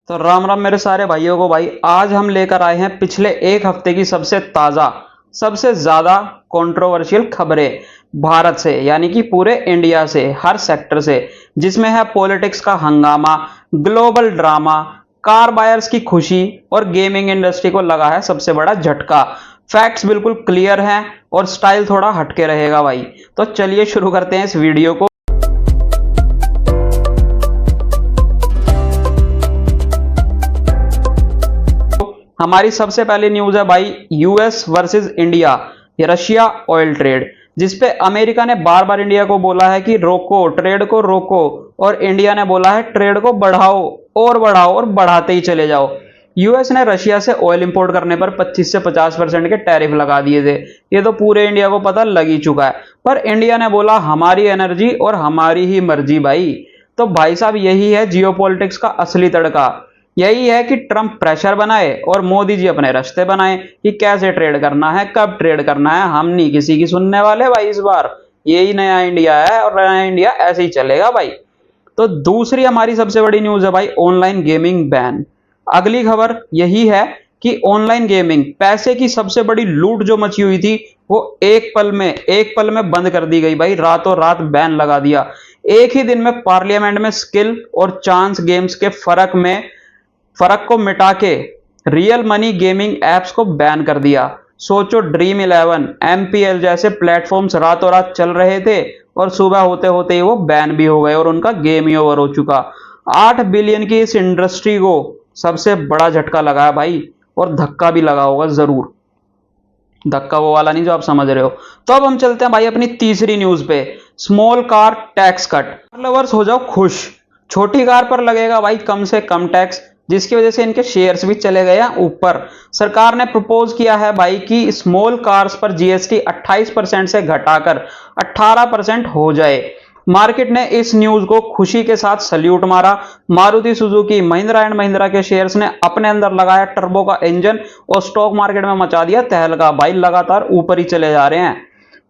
तो राम राम मेरे सारे भाइयों को। भाई आज हम लेकर आए हैं पिछले एक हफ्ते की सबसे ताजा, सबसे ज्यादा कंट्रोवर्शियल खबरें भारत से, यानी कि पूरे इंडिया से, हर सेक्टर से, जिसमें है पॉलिटिक्स का हंगामा, ग्लोबल ड्रामा, कार बायर्स की खुशी और गेमिंग इंडस्ट्री को लगा है सबसे बड़ा झटका। फैक्ट्स बिल्कुल क्लियर हैं और स्टाइल थोड़ा हटके रहेगा भाई। तो चलिए शुरू करते हैं इस वीडियो को। हमारी सबसे पहली न्यूज है भाई, यूएस वर्सेस इंडिया, ये रशिया ऑयल ट्रेड, जिसपे अमेरिका ने बार बार इंडिया को बोला है कि रोको, ट्रेड को रोको, और इंडिया ने बोला है ट्रेड को बढ़ाओ और बढ़ाओ और बढ़ाते ही चले जाओ। यूएस ने रशिया से ऑयल इंपोर्ट करने पर 25 से 50% के टैरिफ लगा दिए थे। ये तो पूरे इंडिया को पता लग ही चुका है, पर इंडिया ने बोला हमारी एनर्जी और हमारी ही मर्जी भाई। तो भाई साहब, यही है जियोपॉलिटिक्स का असली तड़का। यही है कि ट्रंप प्रेशर बनाए और मोदी जी अपने रास्ते बनाए कि कैसे ट्रेड करना है, कब ट्रेड करना है। हम नहीं किसी की सुनने वाले भाई इस बार। यही नया इंडिया है और नया इंडिया ऐसे ही चलेगा भाई। तो दूसरी हमारी सबसे बड़ी न्यूज है भाई, ऑनलाइन गेमिंग बैन। अगली खबर यही है कि ऑनलाइन गेमिंग, पैसे की सबसे बड़ी लूट जो मची हुई थी, वो एक पल में बंद कर दी गई भाई। रातों रात बैन लगा दिया। एक ही दिन में पार्लियामेंट में स्किल और चांस गेम्स के फर्क को मिटा के रियल मनी गेमिंग एप्स को बैन कर दिया। सोचो, ड्रीम 11, एमपीएल जैसे प्लेटफॉर्म्स रातों रात चल रहे थे और सुबह होते होते ही वो बैन भी हो गए और उनका गेम ही ओवर हो चुका। 8 बिलियन की इस इंडस्ट्री को सबसे बड़ा झटका लगा है भाई, और धक्का भी लगा होगा जरूर। धक्का वो वाला नहीं जो आप समझ रहे हो। तो अब हम चलते हैं भाई अपनी तीसरी न्यूज पे, small car tax cut. Car lovers हो जाओ खुश, छोटी कार पर लगेगा भाई कम से कम टैक्स, जिसकी वजह से इनके शेयर्स भी चले गए हैं ऊपर। सरकार ने प्रपोज किया है भाई कि स्मॉल कार्स पर जीएसटी 28% से घटाकर 18% हो जाए। मार्केट ने इस न्यूज को खुशी के साथ सल्यूट मारा। मारुति सुजुकी, महिंद्रा एंड महिंद्रा के शेयर्स ने अपने अंदर लगाया टर्बो का इंजन और स्टॉक मार्केट में मचा दिया तहलका भाई। लगातार ऊपर ही चले जा रहे हैं।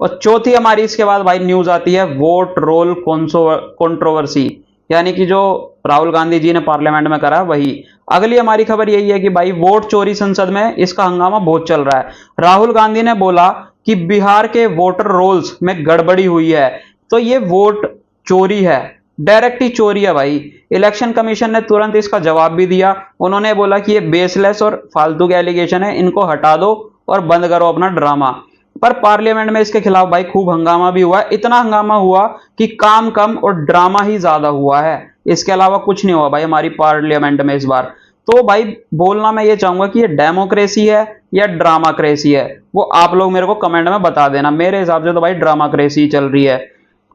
और चौथी हमारी इसके बाद भाई न्यूज आती है, वोट रोल कंट्रोवर्सी, यानी कि जो राहुल गांधी जी ने पार्लियामेंट में करा वही। अगली हमारी खबर यही है कि भाई वोट चोरी संसद में, इसका हंगामा बहुत चल रहा है। राहुल गांधी ने बोला कि बिहार के वोटर रोल्स में गड़बड़ी हुई है, तो ये वोट चोरी है, डायरेक्ट ही चोरी है भाई। इलेक्शन कमीशन ने तुरंत इसका जवाब भी दिया। उन्होंने बोला कि ये बेसलेस और फालतू के एलिगेशन है, इनको हटा दो और बंद करो अपना ड्रामा। पर पार्लियामेंट में इसके खिलाफ भाई खूब हंगामा भी हुआ है। इतना हंगामा हुआ कि काम कम और ड्रामा ही ज्यादा हुआ है, इसके अलावा कुछ नहीं हुआ भाई हमारी पार्लियामेंट में इस बार। तो भाई बोलना मैं ये चाहूंगा कि ये डेमोक्रेसी है या ड्रामा क्रेसी है, वो आप लोग मेरे को कमेंट में बता देना। मेरे हिसाब से तो भाई ड्रामा क्रेसी चल रही है।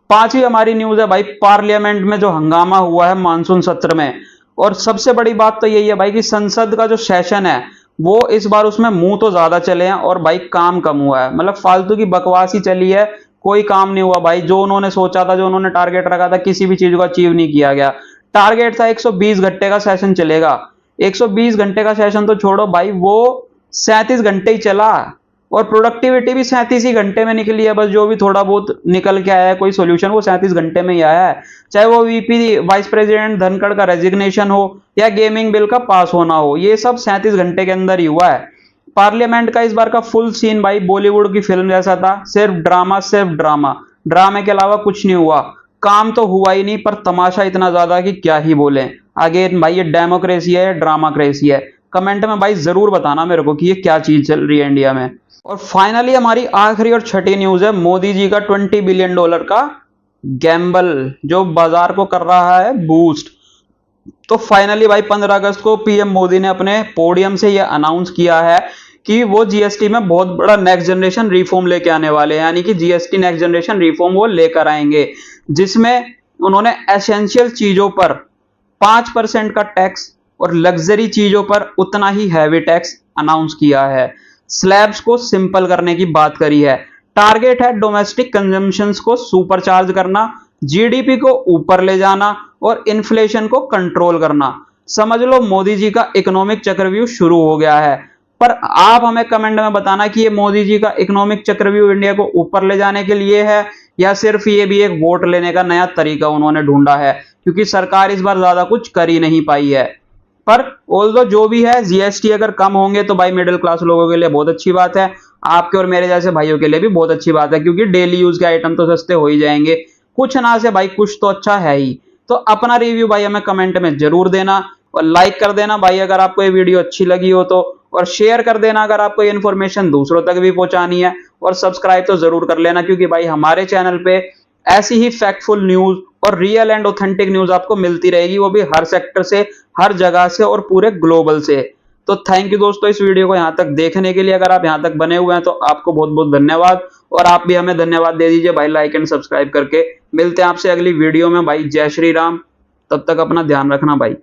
पांचवी हमारी न्यूज है भाई, पार्लियामेंट में जो हंगामा हुआ है मानसून सत्र में। और सबसे बड़ी बात तो यही है भाई कि संसद का जो सेशन है, वो इस बार उसमें मुंह तो ज्यादा चले हैं और भाई काम कम हुआ है। मतलब फालतू की बकवास ही चली है, कोई काम नहीं हुआ भाई। जो उन्होंने सोचा था, जो उन्होंने टारगेट रखा था, किसी भी चीज को अचीव नहीं किया गया। टारगेट था 120 घंटे का सेशन चलेगा। 120 घंटे का सेशन तो छोड़ो भाई, वो 37 घंटे ही चला और प्रोडक्टिविटी भी 37 ही घंटे में निकली है। बस जो भी थोड़ा बहुत निकल के आया है कोई सोल्यूशन, वो 37 घंटे में ही आया है। चाहे वो वीपी वाइस प्रेसिडेंट धनखड़ का रेजिग्नेशन हो या गेमिंग बिल का पास होना हो, ये सब 37 घंटे के अंदर ही हुआ है। पार्लियामेंट का इस बार का फुल सीन भाई बॉलीवुड की फिल्म जैसा था, सिर्फ ड्रामा, सिर्फ ड्रामा, ड्रामे के अलावा कुछ नहीं हुआ। काम तो हुआ ही नहीं, पर तमाशा इतना ज्यादा कि क्या ही बोले। अगेन भाई, ये डेमोक्रेसी है या ड्रामा क्रेसी है? कमेंट में भाई जरूर बताना मेरे को कि ये क्या चीज चल रही है इंडिया में। और फाइनली हमारी आखिरी और छठी न्यूज है, मोदी जी का $20 बिलियन का गैम्बल जो बाजार को कर रहा है बूस्ट। तो फाइनली भाई 15 अगस्त को पीएम मोदी ने अपने पोडियम से यह अनाउंस किया है कि वो जीएसटी में बहुत बड़ा नेक्स्ट जनरेशन रिफॉर्म लेके आने वाले हैं, यानी कि जीएसटी नेक्स्ट जनरेशन रिफॉर्म वो लेकर आएंगे, जिसमें उन्होंने एसेंशियल चीजों पर 5% का टैक्स और लग्जरी चीजों पर उतना ही हैवी टैक्स अनाउंस किया है। स्लैब्स को सिंपल करने की बात करी है। टारगेट है डोमेस्टिक कंजम्पशन को सुपर चार्ज करना, जीडीपी को ऊपर ले जाना और इन्फ्लेशन को कंट्रोल करना। समझ लो मोदी जी का इकोनॉमिक चक्रव्यूह शुरू हो गया है। पर आप हमें कमेंट में बताना कि ये मोदी जी का इकोनॉमिक चक्रव्यूह इंडिया को ऊपर ले जाने के लिए है या सिर्फ ये भी एक वोट लेने का नया तरीका उन्होंने ढूंढा है, क्योंकि सरकार इस बार ज्यादा कुछ कर ही नहीं पाई है। पर ऑल्दो जो भी है जीएसटी अगर कम होंगे तो भाई मिडिल क्लास लोगों के लिए बहुत अच्छी बात है, आपके और मेरे जैसे भाइयों के लिए भी बहुत अच्छी बात है, क्योंकि डेली यूज के आइटम तो सस्ते हो ही जाएंगे, कुछ ना से भाई कुछ तो अच्छा है ही। तो अपना रिव्यू भाई हमें कमेंट में जरूर देना, और लाइक कर देना भाई अगर आपको ये वीडियो अच्छी लगी हो तो, और शेयर कर देना अगर आपको ये इन्फॉर्मेशन दूसरों तक भी पहुंचानी है, और सब्सक्राइब तो जरूर कर लेना, क्योंकि भाई हमारे चैनल पे ऐसी ही फैक्टफुल न्यूज और रियल एंड ऑथेंटिक न्यूज आपको मिलती रहेगी, वो भी हर सेक्टर से, हर जगह से और पूरे ग्लोबल से। तो थैंक यू दोस्तों इस वीडियो को यहाँ तक देखने के लिए, अगर आप यहाँ तक बने हुए हैं तो आपको बहुत बहुत धन्यवाद, और आप भी हमें धन्यवाद दे दीजिए भाई लाइक एंड सब्सक्राइब करके। मिलते हैं आपसे अगली वीडियो में भाई, जय श्री राम, तब तक अपना ध्यान रखना भाई।